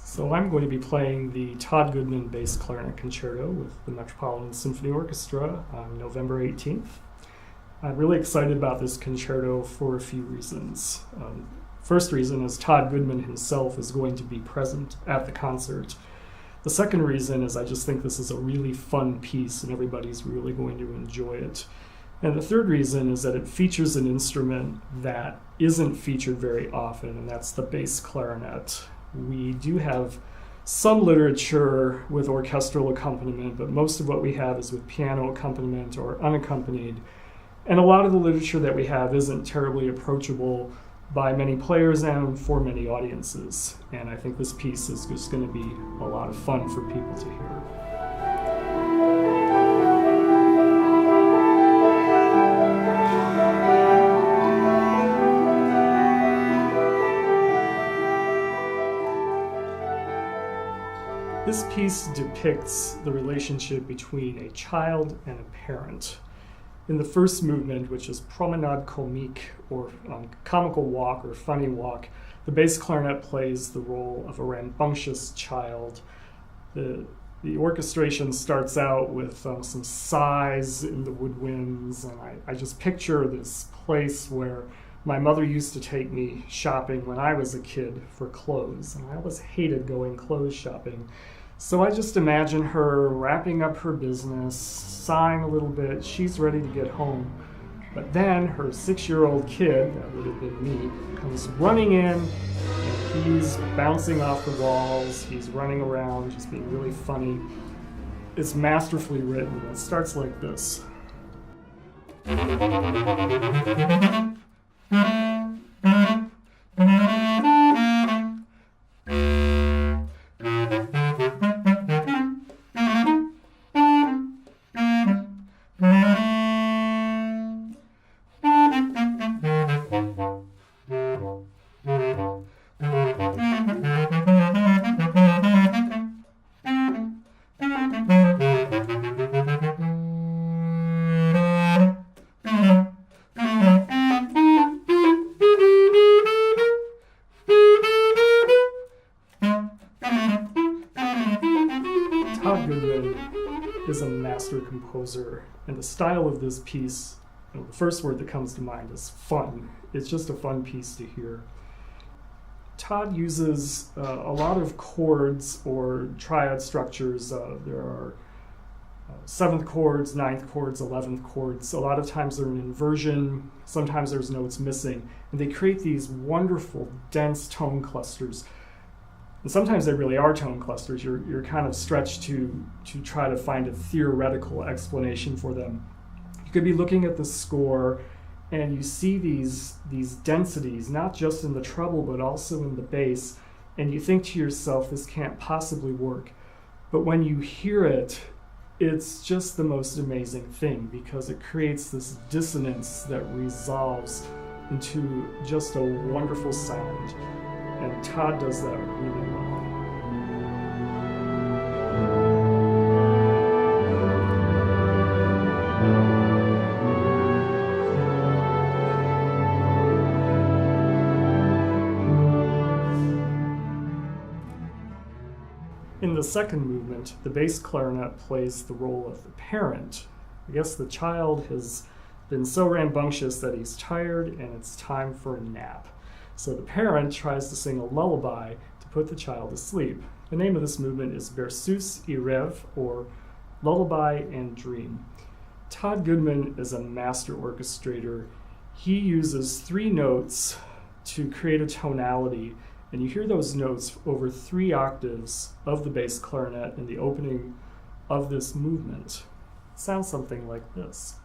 So I'm going to be playing the Todd Goodman Bass Clarinet Concerto with the Metropolitan Symphony Orchestra on November 18th. I'm really excited about this concerto for a few reasons. First reason is Todd Goodman himself is going to be present at the concert. The second reason is I just think this is a really fun piece and everybody's really going to enjoy it. And the third reason is that it features an instrument that isn't featured very often, and that's the bass clarinet. We do have some literature with orchestral accompaniment, but most of what we have is with piano accompaniment or unaccompanied. And a lot of the literature that we have isn't terribly approachable by many players and for many audiences. And I think this piece is just going to be a lot of fun for people to hear. This piece depicts the relationship between a child and a parent. In the first movement, which is Promenade Comique, or comical walk or funny walk, the bass clarinet plays the role of a rambunctious child. The orchestration starts out with some sighs in the woodwinds, and I just picture this place where my mother used to take me shopping when I was a kid for clothes, and I always hated going clothes shopping. So I just imagine her wrapping up her business, sighing a little bit, she's ready to get home. But then her 6-year-old kid, that would have been me, comes running in, and he's bouncing off the walls, he's running around, just being really funny. It's masterfully written. It starts like this. Todd Goodman is a master composer, and the style of this piece, the first word that comes to mind is fun. It's just a fun piece to hear. Todd uses a lot of chords or triad structures. There are 7th chords, 9th chords, 11th chords. A lot of times they're in inversion, sometimes there's notes missing, and they create these wonderful, dense tone clusters. And sometimes they really are tone clusters. You're kind of stretched to try to find a theoretical explanation for them. You could be looking at the score and you see these densities, not just in the treble, but also in the bass, and you think to yourself, this can't possibly work. But when you hear it, it's just the most amazing thing because it creates this dissonance that resolves into just a wonderful sound. And Todd does that really well. In the second movement, the bass clarinet plays the role of the parent. I guess the child has been so rambunctious that he's tired and it's time for a nap. So the parent tries to sing a lullaby to put the child to sleep. The name of this movement is Berceuse et Rêve, or Lullaby and Dream. Todd Goodman is a master orchestrator. He uses 3 notes to create a tonality, and you hear those notes over 3 octaves of the bass clarinet in the opening of this movement. It sounds something like this.